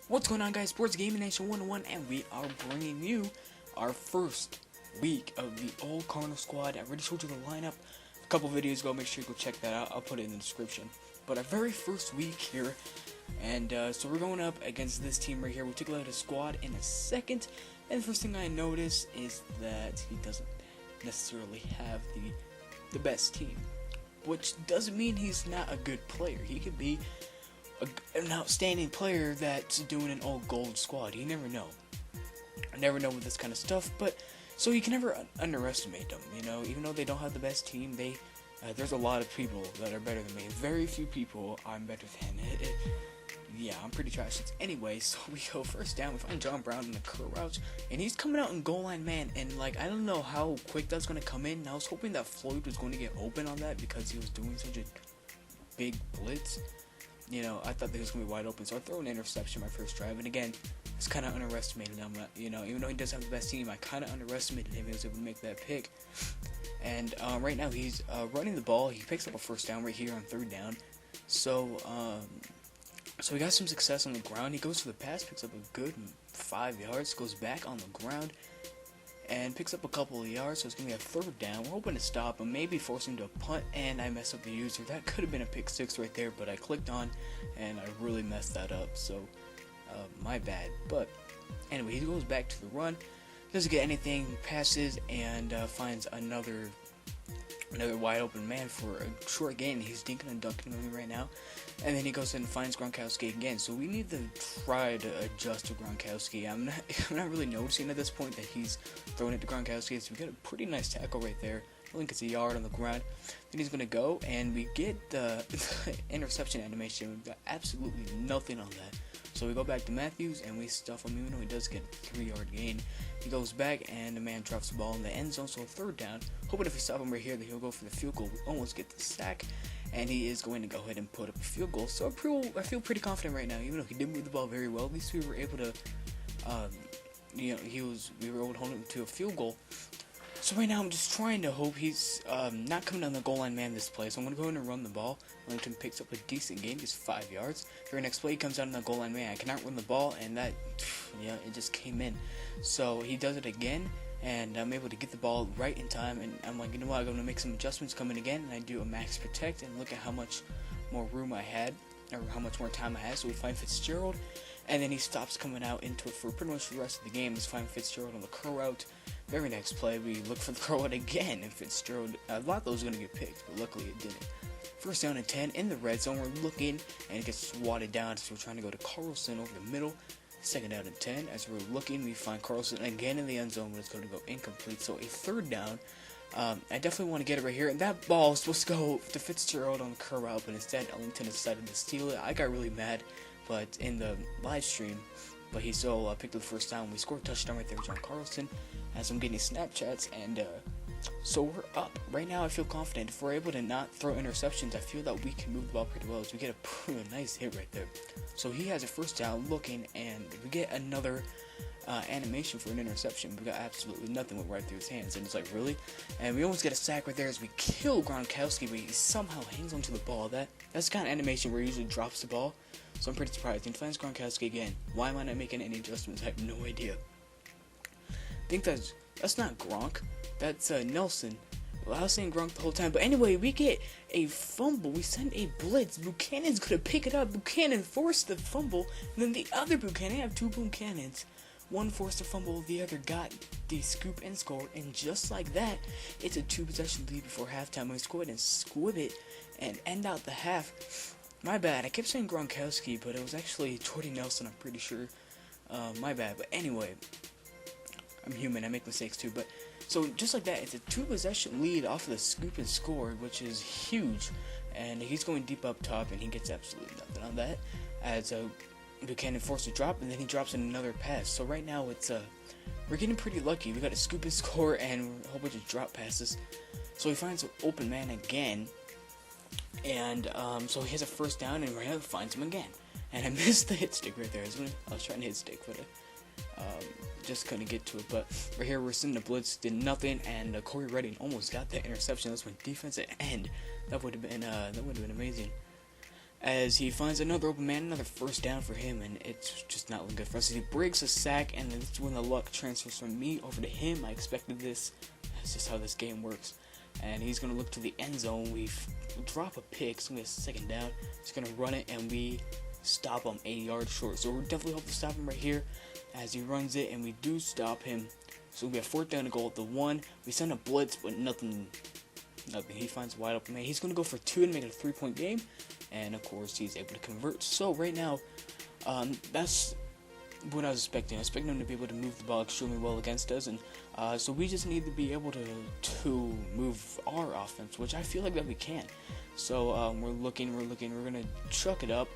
What's going on, guys? Sports Gaming Nation 101, and we are bringing you our first week of the old Cardinals squad. I already showed you the lineup a couple videos ago. Make sure you go check that out. I'll put it in the description. But our very first week here, and so we're going up against this team right here. We'll take a look at the squad in a second. And the first thing I notice is that he doesn't necessarily have the best team, which doesn't mean he's not a good player. He could be an outstanding player that's doing an all gold squad. You never know. I never know with this kind of stuff, but so you can never underestimate them. You know, even though they don't have the best team, there's a lot of people that are better than me. Very few people I'm better than. Yeah, I'm pretty trash. Anyway, so we go first down. We find John Brown in the curl route, and he's coming out in goal line man. And like, I don't know how quick that's gonna come in. And I was hoping that Floyd was going to get open on that because he was doing such a big blitz. You know, I thought that he was going to be wide open, so I throw an interception my first drive, and again, it's kind of underestimated him. You know, even though he does have the best team, I kind of underestimated him. He was able to make that pick, and right now he's running the ball. He picks up a first down right here on third down, so he got some success on the ground. He goes for the pass, picks up a good 5 yards, goes back on the ground, and picks up a couple of yards, so it's going to be a third down. We're hoping to stop him, maybe force him to a punt, and I mess up the user. That could have been a pick six right there, but I clicked on, and I really messed that up, so my bad. But anyway, he goes back to the run, doesn't get anything, passes, and finds another wide open man for a short gain. He's dinking and dunking on me right now. And then he goes in and finds Gronkowski again. So we need to try to adjust to Gronkowski. I'm not really noticing at this point that he's throwing it to Gronkowski. So we got a pretty nice tackle right there. I think it's a yard on the ground. Then he's going to go, and we get the interception animation. We've got absolutely nothing on that. So we go back to Matthews, and we stuff him, even though he does get a 3-yard gain. He goes back, and the man drops the ball in the end zone, so a third down. Hoping if we stop him right here, that he'll go for the field goal. We almost get the sack, and he is going to go ahead and put up a field goal. So I feel pretty confident right now, even though he did move the ball very well. At least we were able to, we were able to hold him to a field goal. So right now I'm just trying to hope he's not coming down the goal line man this play. So I'm going to go ahead and run the ball. ELLINGTON picks up a decent gain, just 5 yards. Very next play he comes down the goal line man. I cannot run the ball, and that, yeah, it just came in. So he does it again, and I'm able to get the ball right in time. And I'm like, you know what, I'm going to make some adjustments coming again. And I do a max protect, and look at how much more room I had, or how much more time I had. So we find Fitzgerald, and then he stops coming out into it for pretty much the rest of the game. Let's find Fitzgerald on the curl route. Very next play, we look for the curl route again, and Fitzgerald, I thought that was going to get picked, but luckily it didn't. First down and 10 in the red zone. We're looking, and it gets swatted down, so we're trying to go to Carlson over the middle. Second down and 10. As we're looking, we find Carlson again in the end zone, but it's going to go incomplete. So a third down. I definitely want to get it right here, and that ball is supposed to go to Fitzgerald on the curl route, but instead ELLINGTON decided to steal it. I got really mad, but in the live stream, but he still picked up the first down. We scored a touchdown right there with John Carlson, as I'm getting Snapchats, and so we're up. Right now I feel confident. If we're able to not throw interceptions, I feel that we can move the ball pretty well, as we get a nice hit right there. So he has a first down looking, and we get another animation for an interception. We got absolutely nothing went right through his hands, and it's like, really? And we almost get a sack right there as we kill Gronkowski, but he somehow hangs onto the ball. That's the kind of animation where he usually drops the ball, so I'm pretty surprised. He finds Gronkowski again. Why am I not making any adjustments? I have no idea. I think that's not Gronk. That's Nelson. Well, I was saying Gronk the whole time. But anyway, we get a fumble. We send a blitz. Buchanan's going to pick it up. Buchanan forced the fumble. And then the other Buchanan, I have two Buchanans. One forced the fumble, the other got the scoop and scored. And just like that, it's a 2-possession lead before halftime. We scored and squib it and end out the half. My bad. I kept saying Gronkowski, but it was actually Jordy Nelson, I'm pretty sure. My bad. But anyway, I'm human, I make mistakes too, but so just like that, it's a 2-possession lead off of the scoop and score, which is huge, and he's going deep up top, and he gets absolutely nothing on that, as Buchanan forced a drop, and then he drops in another pass. So right now, it's we're getting pretty lucky. We got a scoop and score, and a whole bunch of drop passes, so he finds an open man again, and so he has a first down, and right now finds him again, and I missed the hit stick right there. I was trying to hit stick, but just couldn't get to it. But right here we're sending the blitz, did nothing, and Corey Redding almost got that interception. That's when defensive end. That would have been amazing. as he finds another open man, another first down for him, and it's just not looking good for us. He breaks a sack, and that's when the luck transfers from me over to him. I expected this. That's just how this game works. And he's going to look to the end zone. We drop a pick, so we get a second down. He's going to run it, and we stop him 80 yards short. So we're definitely hoping to stop him right here as he runs it, and we do stop him. So we have fourth down to goal at the 1. We send a blitz, but nothing. He finds a wide open man. He's going to go for 2 and make it a 3-point game. And, of course, he's able to convert. So right now, that's what I was expecting. I was expecting him to be able to move the ball extremely well against us, and so we just need to be able to move our offense, which I feel like that we can. So we're looking, we're gonna chuck it up.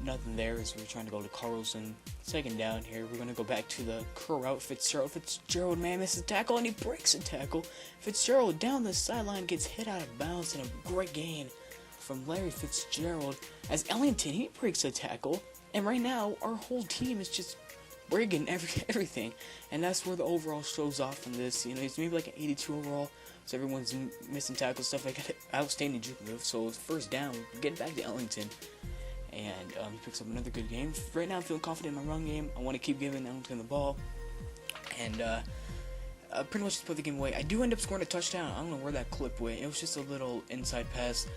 Nothing there, so we're trying to go to Carlson. Second down here, we're gonna go back to the curl route. Fitzgerald, man, misses a tackle, and he breaks a tackle. Fitzgerald down the sideline gets hit out of bounds, and a great gain from Larry Fitzgerald as Ellington, he breaks a tackle. And right now, our whole team is just breaking everything, and that's where the overall shows off from this. You know, he's maybe like an 82 overall, so everyone's missing tackle stuff. I got an outstanding juke move, so first down, get back to Ellington, and he picks up another good game. Right now, I'm feeling confident in my run game. I want to keep giving Ellington the ball, and pretty much just put the game away. I do end up scoring a touchdown. I don't know where that clip went. It was just a little inside pass.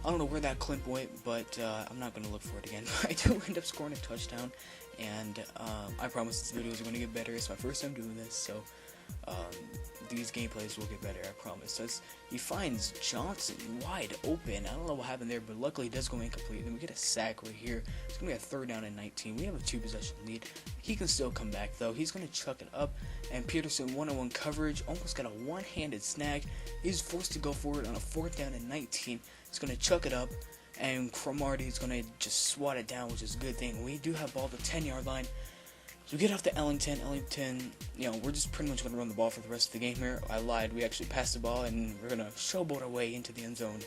I don't know where that clip went, but I'm not going to look for it again. I do end up scoring a touchdown, and I promise this video is going to get better. It's my first time doing this, so these gameplays will get better, I promise. As he finds Johnson wide open. I don't know what happened there, but luckily he does go incomplete. Then we get a sack right here. It's going to be a third down and 19. We have a 2-possession lead. He can still come back, though. He's going to chuck it up, and Peterson, one-on-one coverage, almost got a one-handed snag. He's forced to go for it on a fourth down and 19. He's going to chuck it up, and Cromartie is going to just swat it down, which is a good thing. We do have ball at the 10-yard line. So we get off to Ellington. You know, we're just pretty much going to run the ball for the rest of the game here. I lied. We actually passed the ball, and we're going to showboat our way into the end zone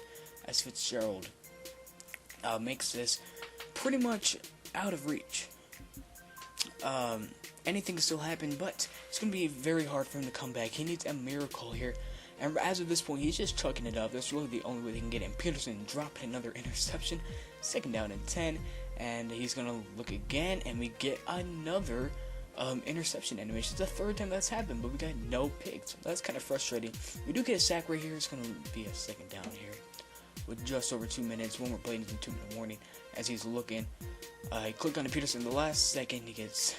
as Fitzgerald makes this pretty much out of reach. Anything can still happen, but it's going to be very hard for him to come back. He needs a miracle here. And as of this point, he's just chucking it up. That's really the only way they can get him. Peterson dropping another interception. Second down and 10. And he's going to look again, and we get another interception animation. It's the third time that's happened, but we got no picks. So that's kind of frustrating. We do get a sack right here. It's going to be a second down here with just over 2 minutes. One more play into 2-minute warning as he's looking. He clicked on Peterson the last second. He gets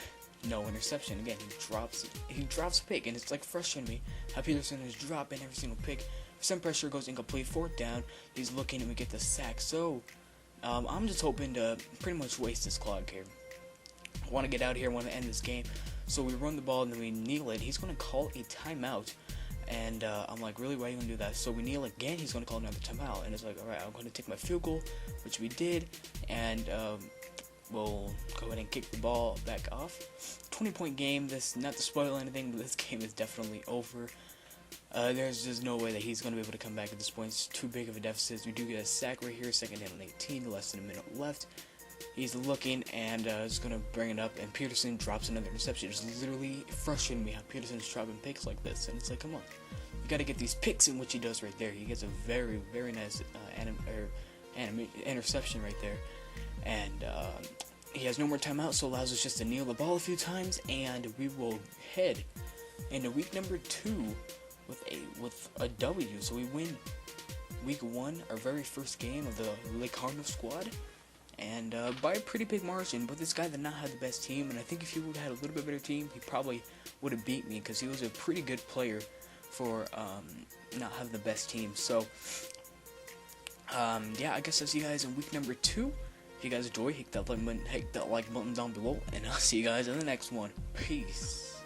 no interception. Again, he drops a pick, and it's like frustrating me how Peterson is dropping every single pick. Some pressure goes incomplete. Fourth down. He's looking, and we get the sack. So I'm just hoping to pretty much waste this clock here. I want to get out of here. I want to end this game. So we run the ball, and then we kneel it. He's going to call a timeout. And I'm like, really, why are you going to do that? So we kneel again. He's going to call another timeout. And it's like, all right, I'm going to take my field goal, which we did. And we'll go ahead and kick the ball back off. 20-point game. This, not to spoil anything, but this game is definitely over. There's just no way that he's going to be able to come back at this point. It's too big of a deficit. We do get a sack right here. Second down and 18. Less than a minute left. He's looking, and is going to bring it up. And Peterson drops another interception. It's literally frustrating me how Peterson's dropping picks like this. And it's like, come on. You got to get these picks in, which he does right there. He gets a very, very nice interception right there. And he has no more timeout, so allows us just to kneel the ball a few times. And we will head into week number 2 with a W. So we win week 1, our very first game of the Cardinals squad, and by a pretty big margin. But this guy did not have the best team, and I think if he would have had a little bit better team, he probably would have beat me, because he was a pretty good player for not having the best team. So yeah, I guess I'll see you guys in week number 2. If you guys enjoy, hit that like button down below, and I'll see you guys in the next one. Peace.